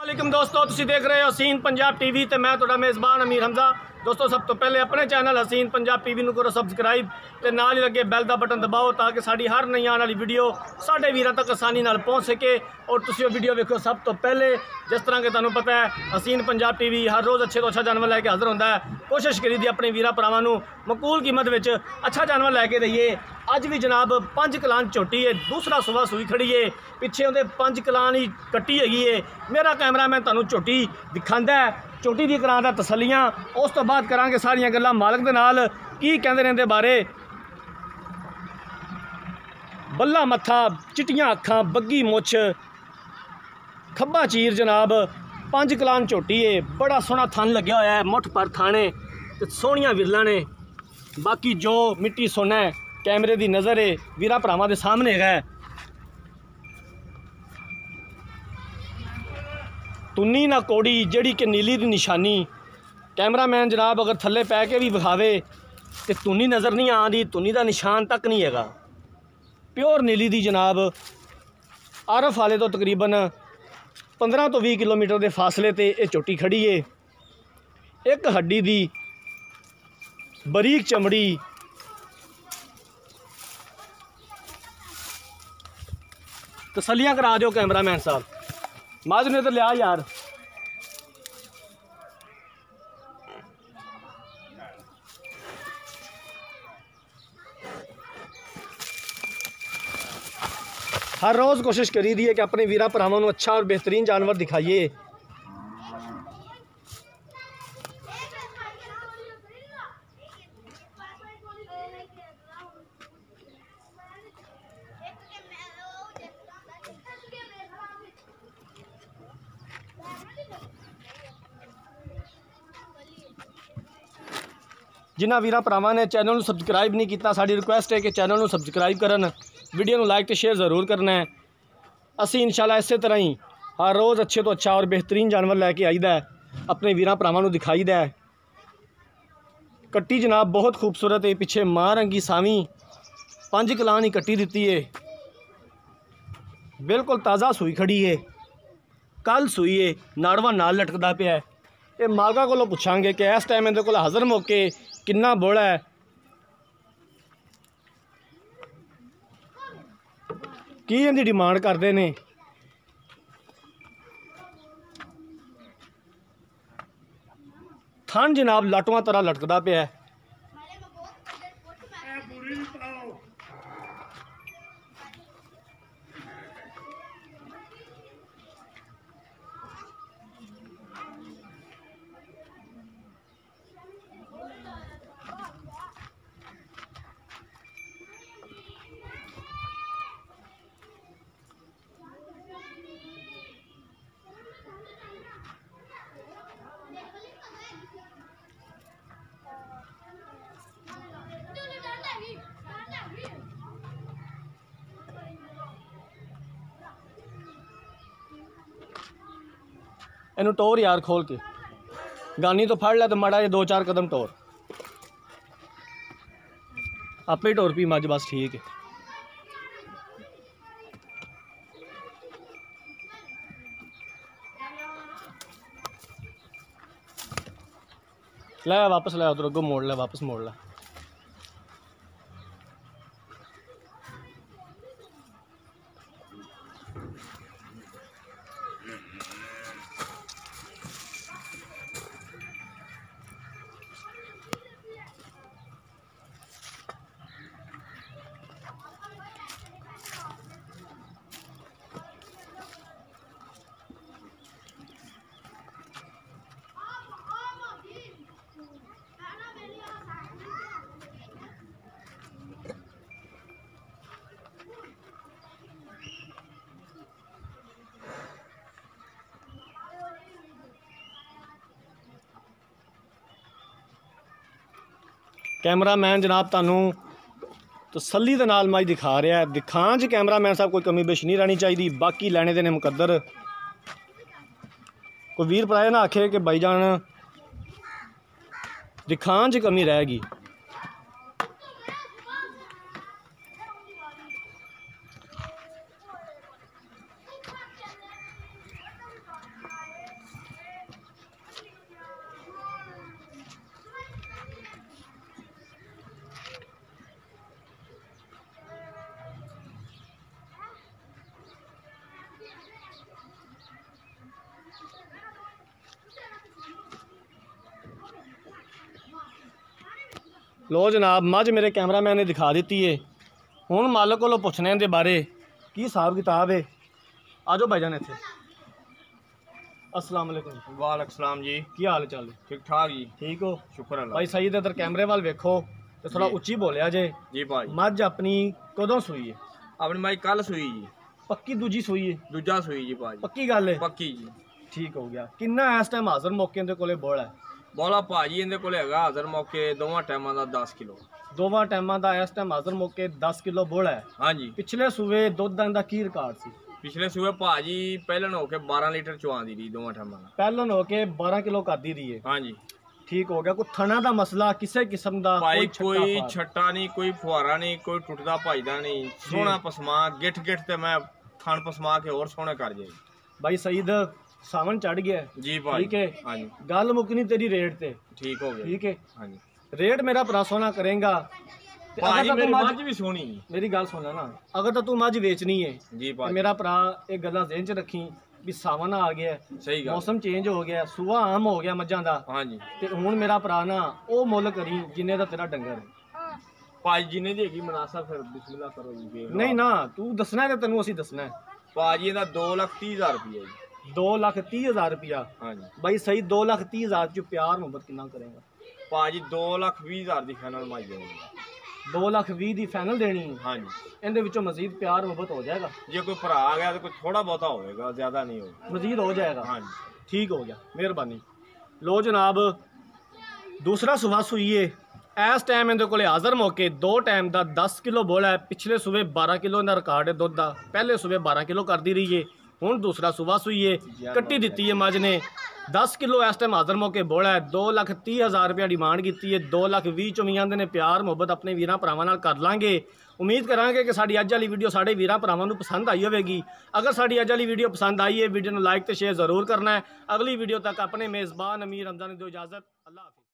वालेकुम दोस्तों, तुसीं देख रहे हो हसीन पंजाब टीवी ते मैं तुहाडा मेज़बान अमीर हमजा। दोस्तों सब तो पहले अपने चैनल हसीन पंजाब टीवी नूं करो सबसक्राइब ते नाल ही लगे बैल दा बटन दबाओ ताकि साड़ी हर नई आने वाली वीडियो साडे वीरां तक आसानी नाल पहुँच सके और तुसीं वो वीडियो वेखो सब तो पहले। जिस तरह के तुहानूं पता है हसीन पंजाब टीवी हर रोज़ अच्छे तो अच्छा जानवर लैके हाज़र होंदा है। कोशिश करी दी अपने वीरां भरावां नूं मकबूल कीमत विच अच्छा जानवर लैके दईए। अज भी जनाब 5 कलान झोटी है, दूसरा सुबह सूई खड़ी है, पिछे उहदे 5 कलान ही कट्टी हैगी है। मेरा कैमरामैन तुहानूं झोटी दिखांदा है, झोटी दी करांदा तसल्लियां, उस तो बाद करांगे सारियां गल्लां मालक दे नाल की कहंदे ने इहदे बारे। बल्ला मत्था, चिट्टियां अखां, बग्गी मुछ, खब्बा चीर जनाब 5 कलान झोटी है। बड़ा सोहना थन लग्या होया है, मुठ पर थाने ते सोहणियां विरलां ने। बाकी जो मिट्टी सोना है कैमरे की नज़र है वीरा भरावां दे सामने है। तुन्नी ना कोड़ी जड़ी कि नीली की निशानी। कैमरामैन जनाब अगर थल्ले पै के भी विखावे तो तुन्नी नज़र नहीं आती, तुन्नी का निशान तक नहीं है। प्योर नीली दी जनाब आरफ वाले तो तकरीबन 15 तो 20 किलोमीटर के फासले ते ये झोटी खड़ी है। एक हड्डी दी बरीक चमड़ी, तसलियां करा दो कैमरामैन साहब, माजू ने तो लिया यार। हर रोज़ कोशिश करी दी है कि अपने वीरा भरावां नूं अच्छा और बेहतरीन जानवर दिखाइए। जिन्हां वीरां भरावां ने चैनल नूं सबसक्राइब नहीं किया, साडी रिक्वेस्ट है कि चैनल नूं सबसक्राइब करन, वीडियो नूं लाइक तो शेयर ज़रूर करना है। असीं इंशाल्लाह इस तरह ही हर रोज़ अच्छे तो अच्छा और बेहतरीन जानवर लैके आईदा है, अपने वीरां भरावां नूं दिखाईदा है। कट्टी जनाब बहुत खूबसूरत है, पिछे मां रंगी सावी 5 कलान ही कट्टी दी है, बिल्कुल ताज़ा सूई खड़ी है, कल सूई है, नाड़वा नाल लटकदा पिया है। ये मालका कोलों पुछांगे कि इस टाइम इहदे कोल हाज़र मौके किन्ना बोला है, की इहदी डिमांड करते हैं। थन जनाब लाटुआं तरह लटकदा पिया है। इनू टोर यार खोल के गानी तो फड़ लै तो माड़ा ये 2-4 कदम टोर, आपे ही टोर पी मज, बस ठीक है। लै वापस लै, उधर अगो मोड़ लै, वापस मोड़ लै। कैमरामैन जनाब तुहानू तसल्ली दे नाल मज दिखा रहा है, दिखाण च कैमरामैन साहब कोई कमी बेश नहीं रहनी चाहिए, बाकी लैने देने मुकद्दर। कोई वीर भरा ना आखे कि भाई जान दिखाण च कमी रहेगी। लो जनाब मझ मेरे कैमरामैन ने दिखा दी है। हुण मालक को पुछने दे बारे की हिसाब किताब है। आ जाओ भाईजान इत्थे। अस्सलाम वालेकुम। वालेकुम सलाम जी। की हाल चाल है? ठीक ठाक जी। ठीक हो? शुक्र अल्लाह। भाई सही इधर कैमरे वाल वेखो तो थोड़ा जी। उच्ची बोलिया जे। जी भाई मझ अपनी कदों सूई है? अपनी माई कल सूई जी। पक्की दूजी सूई है? दूजा सूई जी भाजी। पक्की गल है? पक्की जी। ठीक हो गया। किन्ना इस टाइम हाजिर मौके दे कोले बोल है? बोला भाजी इहदे कोले हैगा हाजिर मौके दोवां टाइमां दा 10 किलो। दोवां टाइमां दा इस टाइम हाजिर मौके 10 किलो बोल है। हाँ जी। पिछले सूबे दुध दा की रिकॉर्ड सी? पिछले सूबे भाजी पहलन होके 12 लीटर चुआंदी रही दोवां टाइमां दा। पहलन होके 12 किलो करदी रही है। हाँ जी। ठीक हो गया। कोई थना दा मसला किसी किस्म दा? भाई छट्टा कोई फाड़? छट्टा नहीं, कोई फुहारा नहीं, कोई टुटदा भजदा नहीं। सोहना पसमा गिठ गिठ ते मैं थन पसमा के और सोहने कर जाए। भाई सईद सावन चढ़ गया जी भाई। ठीक है। हाँ जी। गल मुकनी तेरी रेट ते। ठीक हो गया। ठीक है। हाँ जी। रेट मेरा भरा सोना करेगा ते अगर भाजी तो तू मेरी मझ मझ भी सोहनी। मेरी गल सुनना ना, अगर तो तू मझ बेचनी है जी ते भाई। मेरा भरा एक गल्लां ज़हन च रखी भी सावन आ गया है, सही गल। मौसम चेंज हो गया, सूआ आम हो गया मझां दा हाँ जी। ते हुण मेरा भरा ना ओ मुੱਲ करी जिन्ने दा तेरा डंगर है। भाजी जिन्ने दी हैगी मुनासब फिर बिस्मिल्लाह करो जी। देख लो। नहीं ना तू दसना है ते तैनूं ਅਸੀਂ दसना है। भाजी ਇਹਦਾ 2,30,000 रुपया जी। 2,30,000 रुपया। हाँ जी। भाई सही 2,30,000 च प्यार मोहब्बत कितना करेगा? भाजी 2,20,000 ਦੀ ਫਾਈਨਲ ਮਾਈ ਜਾਊਗੀ। 2,20,000 ਦੀ ਫਾਈਨਲ ਦੇਣੀ ਹੈ। हाँ जी। ਇਹਦੇ ਵਿੱਚੋਂ ਮਜ਼ੀਦ ਪਿਆਰ ਮੁਹੱਬਤ ਹੋ ਜਾਏਗਾ? ਜੇ ਕੋਈ ਭਰਾ ਆ ਗਿਆ ਤਾਂ ਕੋਈ ਥੋੜਾ ਬਹੁਤਾ ਹੋਵੇਗਾ, ਜ਼ਿਆਦਾ ਨਹੀਂ ਹੋਵੇਗਾ। मजीद हो जाएगा? हाँ जी। ठीक हो गया, मेहरबानी। लो जनाब दूसरा सुबह सुई है इस टाइम इहदे कोले हाज़र मौके 2 टाइम का 10 किलो बोला है। पिछले सूबे 12 किलो का रिकॉर्ड है दुध का। पहले सूबे 12 किलो करती रही है। हुण दूसरा सुबह सुई है कट्टी दी है मझ ने 10 किलो इस टाइम हाज़र मौके बोला है। 2,30,000 रुपया डिमांड की है। 2,20,000 चों भी आंदे ने प्यार मुहब्बत अपने वीरां भरावां नाल कर लांगे। उम्मीद करांगे कि साडी अज वाली वीडियो साडे वीरां भरावां नूं पसंद आई होवेगी। अगर साडी अज वाली वीडियो पसंद आई है वीडियो नूं लाइक ते शेयर जरूर करना है। अगली वीडियो तक अपने मेज़बान अमीर हमजा ने दो इजाज़त। अल्लाह हाफ़िज़।